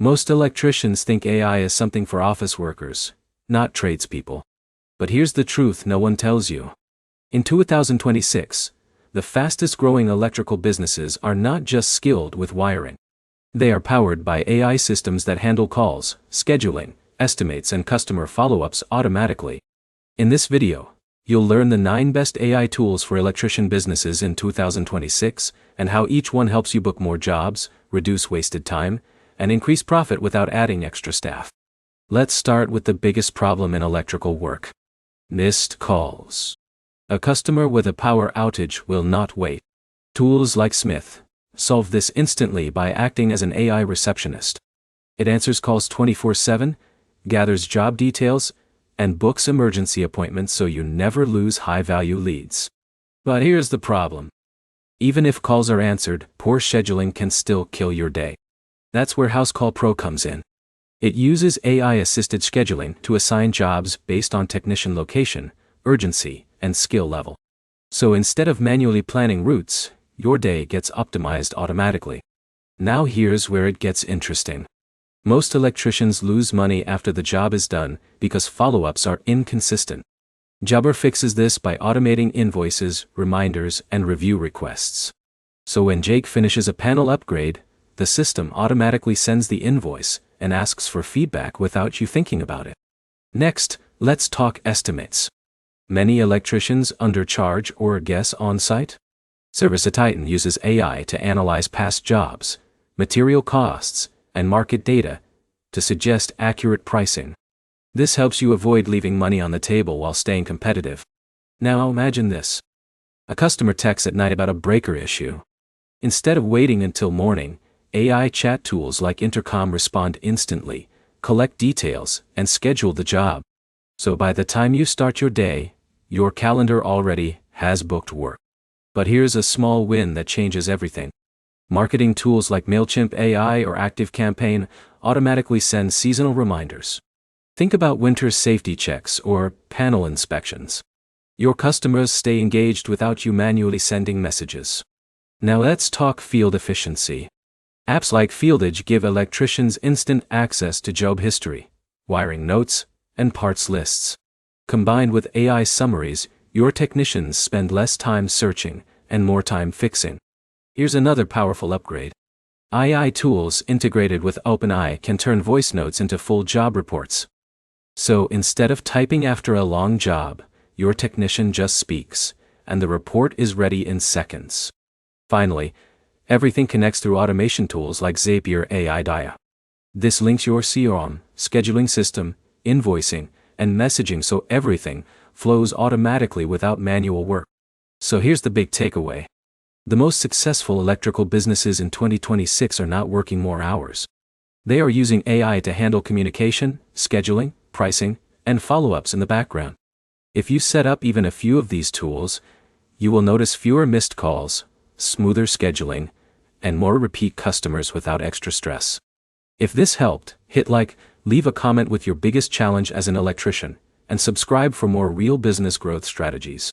Most electricians think AI is something for office workers, not tradespeople. But here's the truth no one tells you. In 2026, the fastest growing electrical businesses are not just skilled with wiring. They are powered by AI systems that handle calls, scheduling, estimates and customer follow-ups automatically. In this video, you'll learn the 9 best AI tools for electrician businesses in 2026 and how each one helps you book more jobs, reduce wasted time, and increase profit without adding extra staff. Let's start with the biggest problem in electrical work. Missed calls. A customer with a power outage will not wait. Tools like Smith solve this instantly by acting as an AI receptionist. It answers calls 24/7, gathers job details, and books emergency appointments so you never lose high-value leads. But here's the problem. Even if calls are answered, poor scheduling can still kill your day. That's where House Call Pro comes in. It uses AI-assisted scheduling to assign jobs based on technician location, urgency, and skill level. So instead of manually planning routes, your day gets optimized automatically. Now here's where it gets interesting. Most electricians lose money after the job is done because follow-ups are inconsistent. Jobber fixes this by automating invoices, reminders, and review requests. So when Jake finishes a panel upgrade, the system automatically sends the invoice and asks for feedback without you thinking about it. Next, let's talk estimates. Many electricians undercharge or guess on-site. ServiceTitan uses AI to analyze past jobs, material costs, and market data to suggest accurate pricing. This helps you avoid leaving money on the table while staying competitive. Now imagine this. A customer texts at night about a breaker issue. Instead of waiting until morning, AI chat tools like Intercom respond instantly, collect details, and schedule the job. So by the time you start your day, your calendar already has booked work. But here's a small win that changes everything. Marketing tools like MailChimp AI or ActiveCampaign automatically send seasonal reminders. Think about winter safety checks or panel inspections. Your customers stay engaged without you manually sending messages. Now let's talk field efficiency. Apps like Fieldage give electricians instant access to job history, wiring notes, and parts lists. Combined with AI summaries, your technicians spend less time searching and more time fixing. Here's another powerful upgrade. AI tools integrated with OpenAI can turn voice notes into full job reports. So instead of typing after a long job, your technician just speaks, and the report is ready in seconds. Finally, everything connects through automation tools like Zapier AI Dia. This links your CRM, scheduling system, invoicing, and messaging so everything flows automatically without manual work. So here's the big takeaway. The most successful electrical businesses in 2026 are not working more hours. They are using AI to handle communication, scheduling, pricing, and follow-ups in the background. If you set up even a few of these tools, you will notice fewer missed calls, smoother scheduling, and more repeat customers without extra stress. If this helped, hit like, leave a comment with your biggest challenge as an electrician, and subscribe for more real business growth strategies.